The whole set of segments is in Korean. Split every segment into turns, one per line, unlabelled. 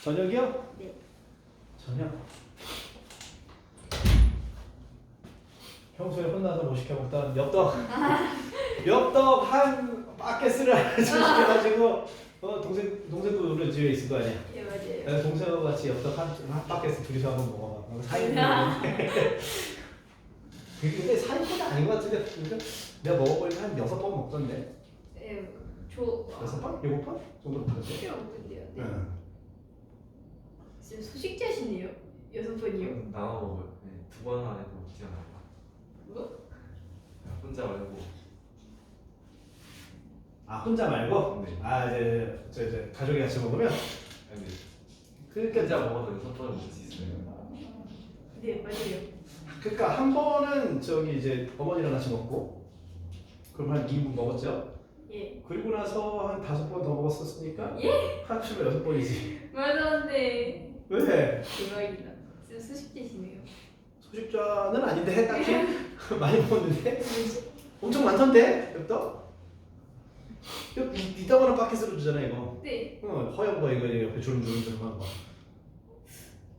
저녁이요?
네.
저녁. 평소에 혼나서 못 시켜 먹던 엽떡. 엽떡 한 바켓을 시켜가지고 동생도 우리 집에 있을 거 아니야.
예, 맞아요.
내가 동생하고 같이 엽떡 한 바켓을 둘이서 한번 먹어봐. 사인 먹는데. 근데 사인보다 아닌 것 같은데 내가 먹어보니까 한 6번 먹던데.
예,
6번? 7번? 정도 먹던데.
쉽게 먹는데요. 네.
응.
지금 소식자시네요. 6번이요?
나눠 먹어요. 네, 2번 안에도 먹지 않아요.
뭐?
혼자 말고.
아 혼자 말고?
네.
아 저 가족이 같이 먹으면?
아니,
그러니까
혼자 먹어도 6번을 먹을 수 있어요.
네, 맞아요.
그러니까 한 번은 저기 이제 어머니랑 같이 먹고 그럼 한 2인분 먹었죠?
예.
그리고 나서 한 5번 더 먹었었으니까
예?
합치면 6번이지.
말도 안 돼.
왜?
대박이다. 지금 소식자시네요.
소식자는 아닌데 딱히 많이 먹었는데 엄청 많던데 엽떡? 이거 이따가는 바켓으로 주잖아 이거.
네.
허연 거 이거 옆에 주름주름한 거.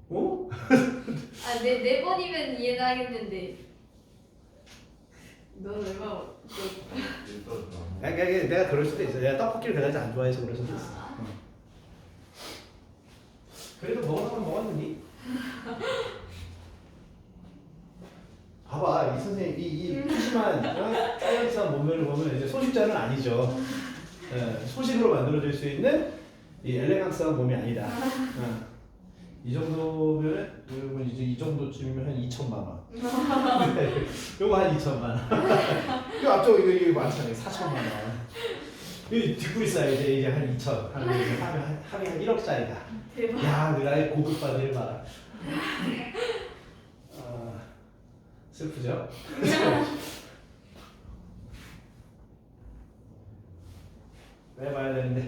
어?
아, 네 번이면 이해는 하겠는데. 넌 얼마 먹?
그러니까 내가 그럴 수도 있어. 내가 떡볶이를 그다지 안 좋아해서 그럴 수도 있어. 그래도 먹으면 먹었는데. 봐봐 이 선생님 이 푸짐한 사이언스한 몸매를 보면 이제 소식자는 아니죠. 소식으로 만들어질 수 있는 이 엘레강스한 몸이 아니다. 이 정도면 여러분 이제 이 정도쯤이면 한 2천만 원. 요거 한 2천만 원. 이 앞쪽 이거 많잖아요. 4천만 원. 이 뒷구리 사이즈 이제 한 2천. 하면 한 1억짜리다.
대박.
야, 그 나의 고급 바지를 봐라. 슬프죠? 왜 봐야 되는데?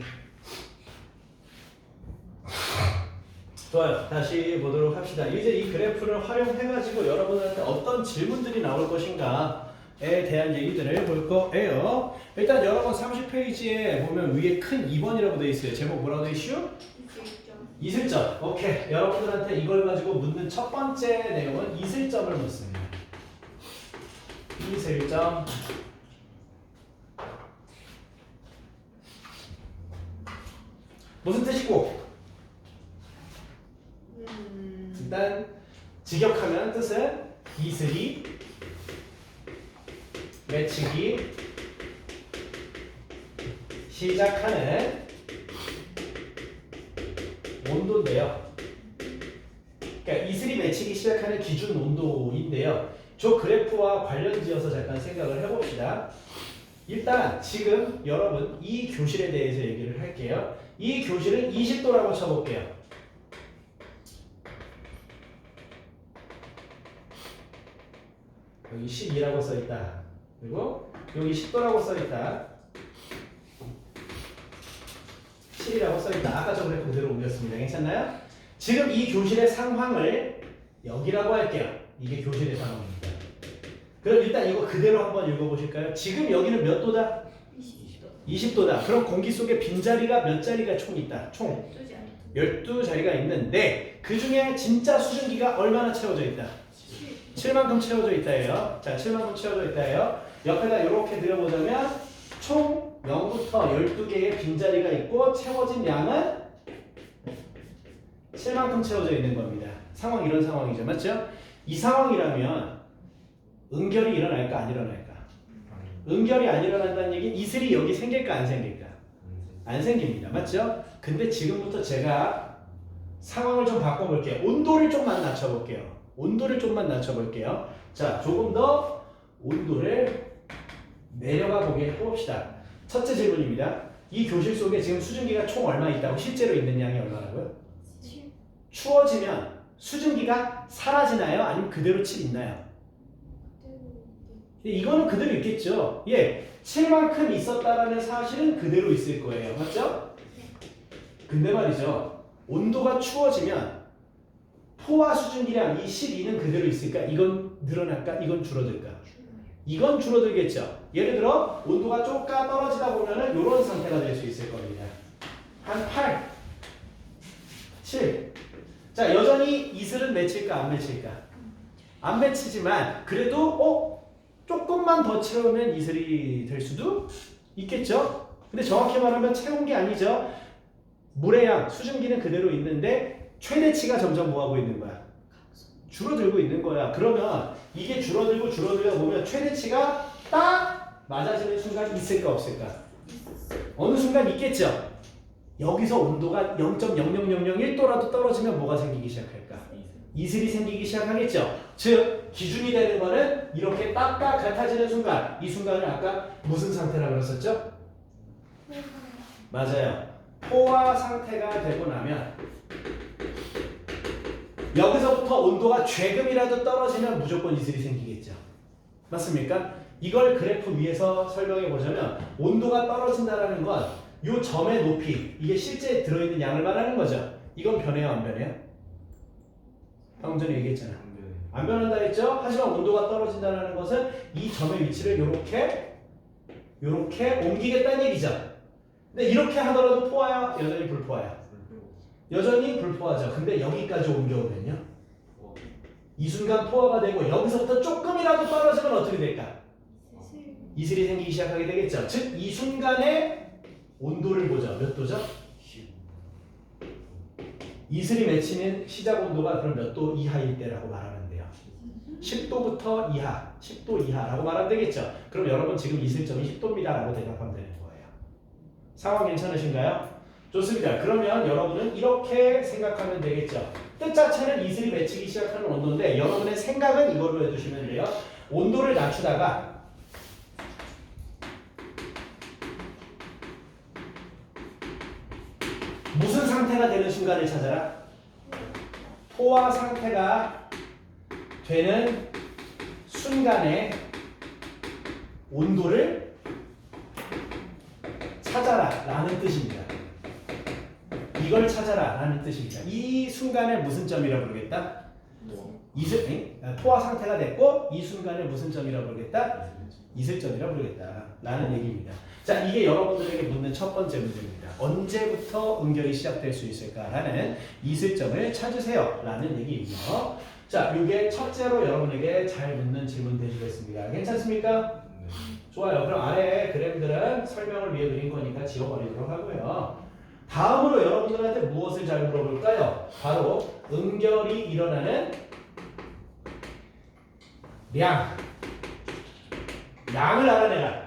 좋아요. 다시 보도록 합시다. 이제 이 그래프를 활용해가지고 여러분한테 어떤 질문들이 나올 것인가에 대한 얘기들을 볼 거예요. 일단 여러분 30페이지에 보면 위에 큰 2번이라고 되어 있어요. 제목 뭐라고 되어 있슈? 이슬점. 오케이. 여러분들한테 이걸 가지고 묻는 첫 번째 내용은 이슬점을 묻습니다. 이슬점. 무슨 뜻이고? 일단 직역하면 뜻은 이슬이 맺히기 시작하는 온도인데요. 그러니까 이슬이 맺히기 시작하는 기준 온도인데요. 저 그래프와 관련지어서 잠깐 생각을 해봅시다. 일단 지금 여러분 이 교실에 대해서 얘기를 할게요. 이 교실은 20도라고 쳐볼게요. 여기 12라고 써있다. 그리고 여기 10도라고 써있다. 7이라고 써있다. 아까 저 그래프 그대로 옮겼습니다. 괜찮나요? 지금 이 교실의 상황을 여기라고 할게요. 이게 교실의 상황입니다. 그럼 일단 이거 그대로 한번 읽어보실까요? 지금 여기는 몇 도다?
20도.
20도다. 그럼 공기 속에 빈자리가 몇 자리가 총 있다? 총 12자리가 있는데 그 중에 진짜 수증기가 얼마나 채워져 있다? 7만큼 채워져 있다예요. 자, 7만큼 채워져 있다예요. 옆에다 이렇게 그려보자면 총 0부터 12개의 빈자리가 있고 채워진 양은 7만큼 채워져 있는 겁니다. 상황 이런 상황이죠. 맞죠? 이 상황이라면 응결이 일어날까 안 일어날까? 응결이 안 일어난다는 얘기는 이슬이 여기 생길까 안 생길까? 안 생깁니다. 맞죠? 근데 지금부터 제가 상황을 좀 바꿔볼게요. 온도를 좀만 낮춰볼게요. 온도를 좀만 낮춰볼게요. 자, 조금 더 온도를 내려가 보게 해봅시다. 첫째 질문입니다. 이 교실 속에 지금 수증기가 총 얼마 있다고 실제로 있는 양이 얼마라고요? 추워지면 수증기가 사라지나요? 아니면 그대로 7 있나요? 이거는 그대로 있겠죠. 예, 7만큼 있었다라는 사실은 그대로 있을 거예요. 맞죠? 근데 말이죠. 온도가 추워지면 포화 수증기량 이 12는 그대로 있을까? 이건 늘어날까? 이건 줄어들까? 이건 줄어들겠죠. 예를 들어 온도가 조금 떨어지다 보면은 이런 상태가 될 수 있을 겁니다. 한 8, 7. 자, 여전히 이슬은 맺힐까 안 맺힐까? 안 맺히지만 그래도 조금만 더 채우면 이슬이 될 수도 있겠죠? 근데 정확히 말하면 채운 게 아니죠. 물의 양, 수증기는 그대로 있는데 최대치가 점점 뭐하고 있는 거야? 줄어들고 있는 거야. 그러면 이게 줄어들다 보면 최대치가 딱 맞아지는 순간 있을까 없을까? 어느 순간 있겠죠? 여기서 온도가 0.00001도라도 떨어지면 뭐가 생기기 시작할까? 이슬이 생기기 시작하겠죠. 즉 기준이 되는 거는 이렇게 딱딱 같아지는 순간, 이 순간을 아까 무슨 상태라고 그랬었죠? 맞아요. 포화 상태가 되고 나면 여기서부터 온도가 조금이라도 떨어지면 무조건 이슬이 생기겠죠. 맞습니까? 이걸 그래프 위에서 설명해 보자면 온도가 떨어진다는 건 이 점의 높이, 이게 실제 들어있는 양을 말하는 거죠. 이건 변해요, 안 변해요? 방금 전에 얘기했잖아. 안 변한다 했죠? 하지만 온도가 떨어진다는 것은 이 점의 위치를 요렇게 옮기겠다는 얘기죠. 근데 이렇게 하더라도 포화야? 여전히 불포화야? 여전히 불포화죠. 근데 여기까지 옮겨오면요. 이 순간 포화가 되고 여기서부터 조금이라도 떨어지면 어떻게 될까? 이슬이 생기기 시작하게 되겠죠. 즉 이 순간에 온도를 보죠. 몇 도죠? 이슬이 맺히는 시작 온도가 그럼 몇 도 이하일 때라고 말하면 돼요. 10도부터 이하, 10도 이하라고 말하면 되겠죠. 그럼 여러분 지금 이슬점이 10도입니다 라고 대답하면 되는 거예요. 상황 괜찮으신가요? 좋습니다. 그러면 여러분은 이렇게 생각하면 되겠죠. 뜻 자체는 이슬이 맺히기 시작하는 온도인데 여러분의 생각은 이걸로 해두시면 돼요. 온도를 낮추다가 무슨 상태가 되는 순간을 찾아라? 포화 상태가 되는 순간에 온도를 찾아라 라는 뜻입니다. 이걸 찾아라 라는 뜻입니다. 이 순간을 무슨 점이라고 부르겠다? 포화 상태가 됐고 이 순간을 무슨 점이라고 부르겠다? 이슬점이라고 부르겠다 라는 얘기입니다. 자, 이게 여러분들에게 묻는 첫 번째 문제입니다. 언제부터 응결이 시작될 수 있을까라는 이슬점을 찾으세요 라는 얘기이고요. 자, 이게 첫째로 여러분에게 잘 묻는 질문 되시겠습니다. 괜찮습니까? 좋아요. 그럼 아래 그램들은 설명을 위해 그린 거니까 지워버리도록 하고요. 다음으로 여러분들한테 무엇을 잘 물어볼까요? 바로 응결이 일어나는 양을 알아내라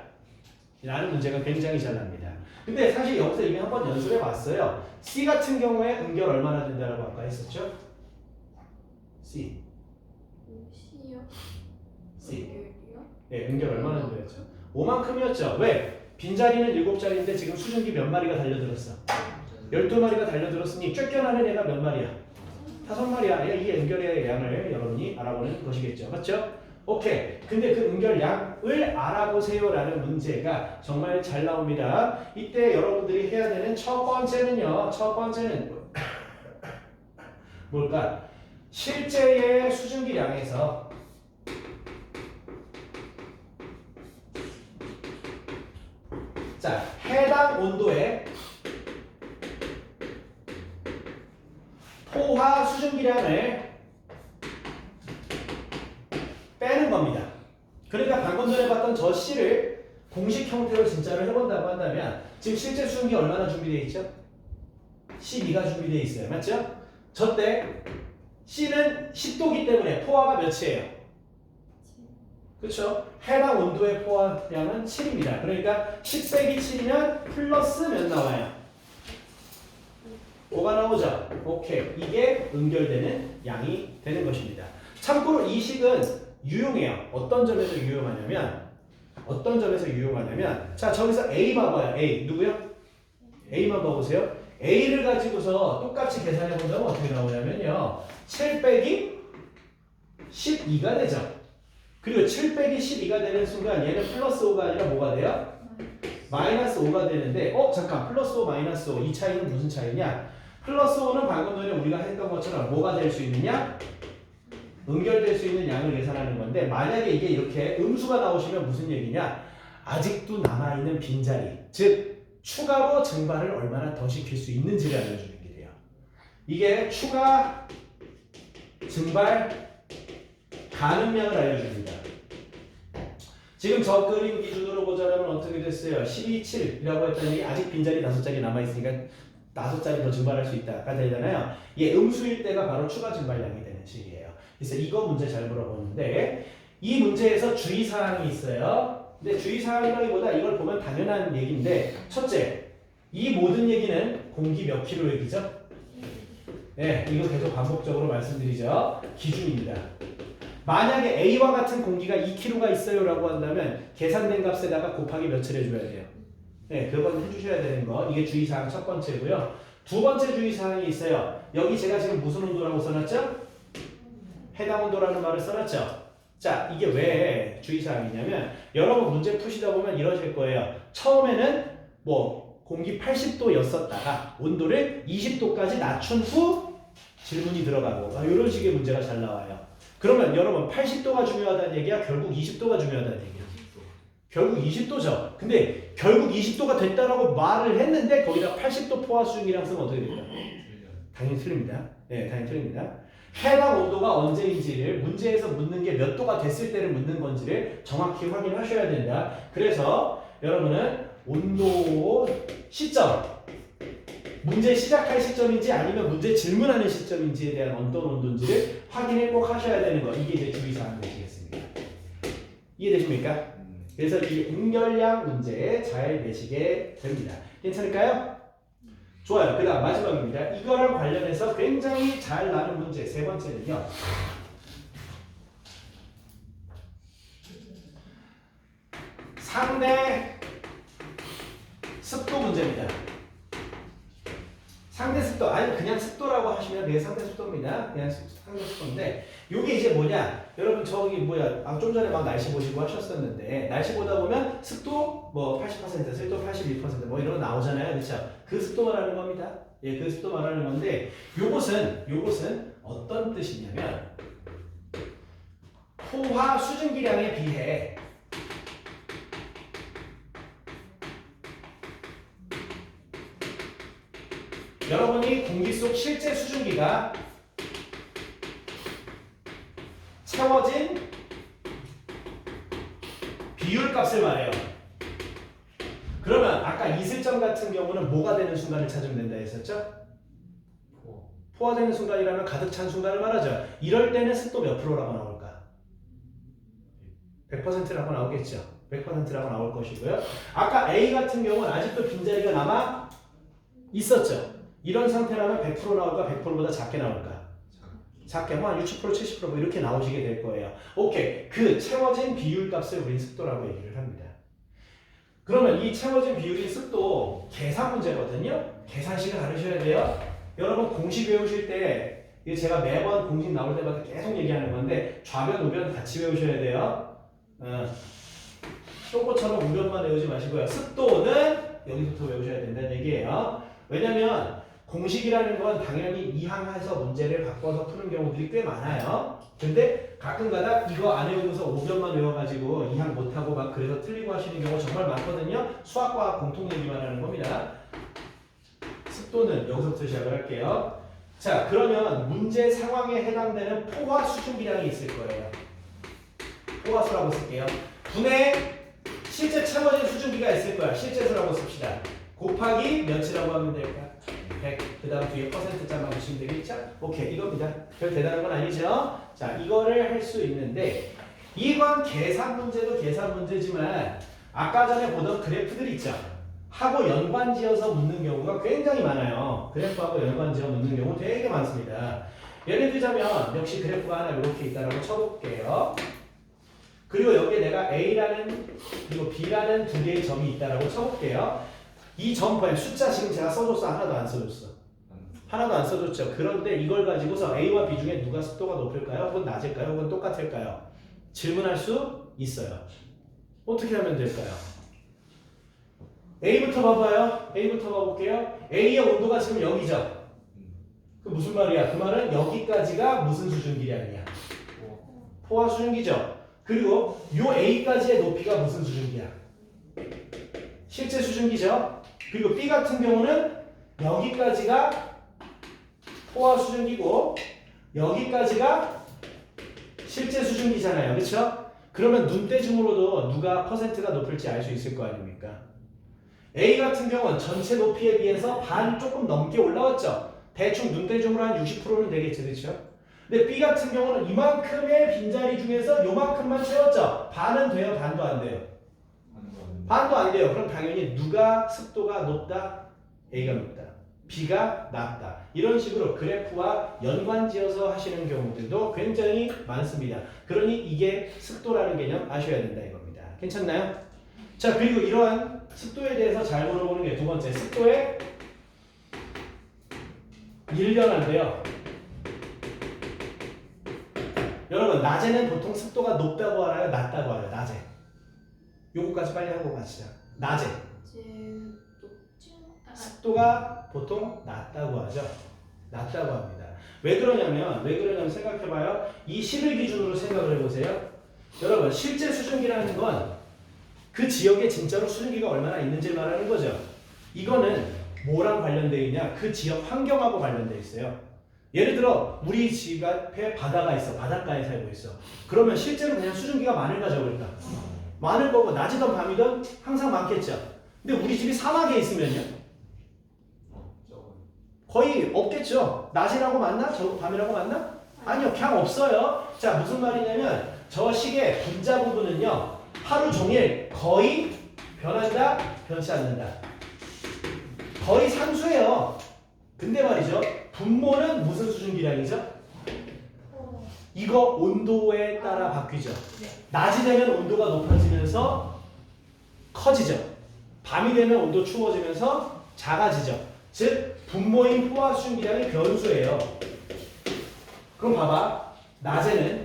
라는 문제가 굉장히 잘 납니다. 근데 사실 여기서 이미 한번 연습해 봤어요. C 같은 경우에 응결 얼마나 된다고 아까 했었죠? C. 네, 응결 얼마나 된다였죠? 5만큼이었죠. 왜? 빈자리는 7자리인데 지금 수증기 몇 마리가 달려들었어? 12마리가 달려들었으니 쫓겨나는 애가 몇 마리야? 5마리야. 이 응결의 양을 여러분이 알아보는 것이겠죠. 맞죠? 오케이. 근데 그 응결량을 알아보세요라는 문제가 정말 잘 나옵니다. 이때 여러분들이 해야 되는 첫 번째는 뭘까? 실제의 수증기량에서 자, 해당 온도의 포화 수증기량을 빼는 겁니다. 그러니까 방금 전에 봤던 저 C를 공식 형태로 진짜로 해본다고 한다면 지금 실제 수증기 얼마나 준비되어 있죠? 12가 준비되어 있어요. 맞죠? 저 때 C는 10도기 때문에 포화가 몇이에요? 그렇죠? 해당 온도의 포화량은 7입니다. 그러니까 10 빼기 7이면 플러스 몇 나와요? 5가 나오죠? 오케이. 이게 응결되는 양이 되는 것입니다. 참고로 이 식은 유용해요. 어떤 점에서 유용하냐면 자, 저기서 A 봐봐요. A 누구요? A만 봐보세요. A를 가지고서 똑같이 계산해 본다면 어떻게 나오냐면요. 7 빼기 12가 되죠. 그리고 7 빼기 12가 되는 순간 얘는 플러스 5가 아니라 뭐가 돼요? 마이너스 5가 되는데 잠깐 플러스 5 마이너스 5 이 차이는 무슨 차이냐? 플러스 5는 방금 전에 우리가 했던 것처럼 뭐가 될 수 있느냐? 응결될 수 있는 양을 계산하는 건데 만약에 이게 이렇게 음수가 나오시면 무슨 얘기냐? 아직도 남아있는 빈자리 즉 추가로 증발을 얼마나 더 시킬 수 있는지를 알려주는 게 돼요. 이게 추가 증발 가능량을 알려줍니다. 지금 저 그림 기준으로 보자면 어떻게 됐어요? 12.7이라고 했더니 얘기 아직 빈자리 5자리 남아있으니까 5자리 더 증발할 수 있다. 아까 되잖아요. 얘 음수일 때가 바로 추가 증발량이 되는 식이에요. 그래서 이거 문제 잘 물어보는데 이 문제에서 주의사항이 있어요. 근데 주의사항이라기보다 이걸 보면 당연한 얘기인데 첫째, 이 모든 얘기는 공기 몇 킬로 얘기죠? 네, 이거 계속 반복적으로 말씀드리죠. 기준입니다. 만약에 A와 같은 공기가 2kg가 있어요 라고 한다면 계산된 값에다가 곱하기 몇을 해줘야 돼요. 네, 그건 해주셔야 되는 거. 이게 주의사항 첫 번째고요. 두 번째 주의사항이 있어요. 여기 제가 지금 무슨 온도라고 써놨죠? 해당 온도라는 말을 써놨죠. 자, 이게 왜 주의사항이냐면 여러분 문제 푸시다 보면 이러실 거예요. 처음에는 뭐 공기 80도였었다가 온도를 20도까지 낮춘 후 질문이 들어가고 이런 식의 문제가 잘 나와요. 그러면 여러분 80도가 중요하다는 얘기야? 결국 20도가 중요하다는 얘기야? 결국 20도죠. 근데 결국 20도가 됐다라고 말을 했는데 거기다 80도 포화 수증기랑 쓰면 어떻게 될까요? 당연히 틀립니다. 네, 당연히 틀립니다. 해당 온도가 언제인지를 문제에서 묻는 게 몇 도가 됐을 때를 묻는 건지를 정확히 확인하셔야 된다. 그래서 여러분은 온도 시점, 문제 시작할 시점인지 아니면 문제 질문하는 시점인지에 대한 어떤 온도인지를 확인을 꼭 하셔야 되는 거. 이게 이제 주의사항 되시겠습니다. 이해되십니까? 그래서 이 응결량 문제 잘 내시게 됩니다. 괜찮을까요? 좋아요. 그 다음 마지막입니다. 이거랑 관련해서 굉장히 잘 나는 문제 세 번째는요. 상대 습도 문제입니다. 상대 습도, 아니 그냥 습도라고 하시면 그게 상대 습도입니다. 그냥 상대 습도인데 이게 이제 뭐냐? 여러분 저기 뭐야? 좀 전에 막 날씨 보시고 하셨었는데 날씨 보다 보면 습도 뭐 80%, 습도 82%뭐 이런 거 나오잖아요, 그렇죠? 그 습도 말하는 겁니다. 예, 그 습도 말하는 건데 요것은 어떤 뜻이냐면 포화 수증기량에 비해 여러분이 공기 속 실제 수증기가 채워진 비율값을 말해요. 그러면 아까 이슬점 같은 경우는 뭐가 되는 순간을 찾으면 된다 했었죠? 포화되는 순간이라면 가득 찬 순간을 말하죠. 이럴 때는 습도 몇 프로라고 나올까? 100%라고 나오겠죠. 100%라고 나올 것이고요. 아까 A 같은 경우는 아직도 빈자리가 남아 있었죠. 이런 상태라면 100% 나올까? 100%보다 작게 나올까? 작게 한 60%, 70% 뭐 이렇게 나오시게 될 거예요. 오케이. 그 채워진 비율 값을 우린 습도라고 얘기를 합니다. 그러면 이 채워진 비율인 습도 계산 문제거든요. 계산식을 알으셔야 돼요. 여러분 공식 외우실 때 이거 제가 매번 공식 나올 때마다 계속 얘기하는 건데 좌변, 우변 같이 외우셔야 돼요. 똥꼬처럼 우변만 외우지 마시고요. 습도는 여기서부터 외우셔야 된다는 얘기예요. 왜냐면 공식이라는 건 당연히 이항해서 문제를 바꿔서 푸는 경우들이 꽤 많아요. 근데 가끔가다 이거 안 외우고서 5변만 외워가지고 이항 못하고 막 그래서 틀리고 하시는 경우 정말 많거든요. 수학과 공통 얘기만 하는 겁니다. 습도는 여기서부터 시작을 할게요. 자, 그러면 문제 상황에 해당되는 포화 수증기량이 있을 거예요. 포화수라고 쓸게요. 분해 실제 채워진 수증기가 있을 거야. 실제 수라고 씁시다. 곱하기 몇이라고 하면 될까? 100. 그 다음 뒤에 퍼센트자만 보시면 되겠죠? 오케이, 이겁니다. 별 대단한 건 아니죠? 자, 이거를 할 수 있는데 이건 계산 문제도 계산 문제지만 아까 전에 보던 그래프들 있죠? 하고 연관지어서 묻는 경우가 굉장히 많아요. 그래프하고 연관지어 묻는 경우 되게 많습니다. 예를 들자면 역시 그래프가 하나 이렇게 있다라고 쳐볼게요. 그리고 여기에 내가 A라는 그리고 B라는 두 개의 점이 있다라고 쳐볼게요. 이 점 보면 숫자 지금 제가 써줬어? 하나도 안 써줬어? 하나도 안 써줬죠. 그런데 이걸 가지고서 A와 B 중에 누가 습도가 높을까요? 혹은 낮을까요? 혹은 똑같을까요? 질문할 수 있어요. 어떻게 하면 될까요? A부터 봐봐요. A부터 봐볼게요. A의 온도가 지금 여기죠. 그 무슨 말이야? 그 말은 여기까지가 무슨 수증기량이야? 포화 수증기죠. 그리고 요 A까지의 높이가 무슨 수증기야? 실제 수증기죠. 그리고 B 같은 경우는 여기까지가 포화 수증기고 여기까지가 실제 수증기잖아요. 그렇죠? 그러면 눈대중으로도 누가 퍼센트가 높을지 알 수 있을 거 아닙니까? A 같은 경우는 전체 높이에 비해서 반 조금 넘게 올라왔죠. 대충 눈대중으로 한 60%는 되겠죠. 그렇죠? 근데 B 같은 경우는 이만큼의 빈자리 중에서 요만큼만 채웠죠. 반은 돼요? 반도 안 돼요? 반도 안 돼요. 그럼 당연히 누가 습도가 높다? A가 높다. B가 낮다. 이런 식으로 그래프와 연관지어서 하시는 경우들도 굉장히 많습니다. 그러니 이게 습도라는 개념 아셔야 된다 이겁니다. 괜찮나요? 자, 그리고 이러한 습도에 대해서 잘 물어보는 게 두 번째, 습도의 일변화인데요. 여러분, 낮에는 보통 습도가 높다고 알아요? 낮다고 알아요? 낮에. 요거까지 빨리 하고 가시죠. 낮에. 습도가 보통 낮다고 하죠. 낮다고 합니다. 왜 그러냐면 생각해봐요. 이 10을 기준으로 생각을 해보세요. 여러분, 실제 수증기라는 건 그 지역에 진짜로 수증기가 얼마나 있는지 말하는 거죠. 이거는 뭐랑 관련되어 있냐? 그 지역 환경하고 관련되어 있어요. 예를 들어 우리 집 앞에 바다가 있어. 바닷가에 살고 있어. 그러면 실제로 그냥 수증기가 많을까 적을까? 많을 거고 낮이든 밤이든 항상 많겠죠. 근데 우리 집이 사막에 있으면요? 거의 없겠죠. 낮이라고 맞나? 밤이라고 맞나? 아니요. 그냥 없어요. 자, 무슨 말이냐면 저 식의 분자 부분은요. 하루 종일 거의 변한다, 변치 않는다. 거의 상수예요. 근데 말이죠. 분모는 무슨 수증기량이죠? 이거 온도에 따라 바뀌죠. 낮이 되면 온도가 높아지면서 커지죠. 밤이 되면 온도 추워지면서 작아지죠. 즉 분모인 포화 수증기량이 변수예요. 그럼 봐봐. 낮에는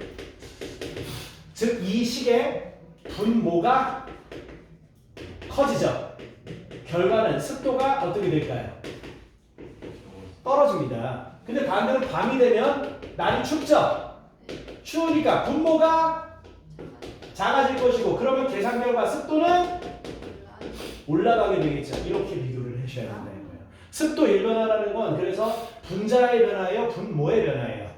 즉 이 식의 분모가 커지죠. 결과는 습도가 어떻게 될까요? 떨어집니다. 근데 반대로 밤이 되면 날이 춥죠. 추우니까 분모가 작아질 것이고 그러면 계산 결과 습도는 올라가게 되겠죠. 이렇게 비교를 하셔야 된다는 거예요. 습도 일변화라는 건 그래서 분자의 변화예요? 분모의 변화예요?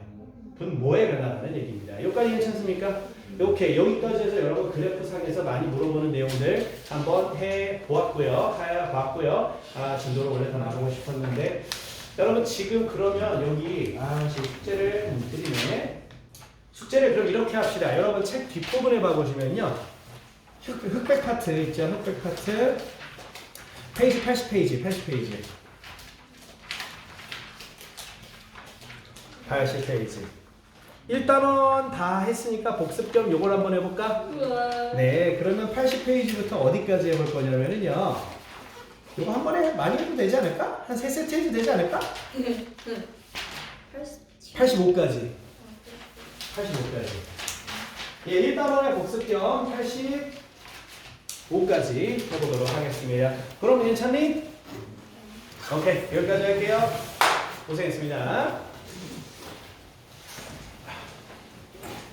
분모의 변화라는 얘기입니다. 여기까지 괜찮습니까? 이렇게 여기까지 해서 여러분 그래프상에서 많이 물어보는 내용들 한번 해보았고요. 진도를 원래 더 나가고 싶었는데 여러분 지금 그러면 여기 지금 숙제를 못 드리네. 숙제를 그럼 이렇게 합시다. 여러분 책 뒷부분에 봐보시면요. 흑백 파트 있죠. 흑백 파트 페이지 80페이지 80페이지 1단원 다 했으니까 복습 겸 요걸 한번 해볼까? 네, 그러면 80페이지부터 어디까지 해볼 거냐면요. 요거 한 번에 많이 해도 되지 않을까? 한 3세트 해도 되지 않을까? 85까지. 85까지. 예, 1단원의 복습 겸 85까지 해보도록 하겠습니다. 그럼 괜찮니? 오케이, 여기까지 할게요. 고생했습니다.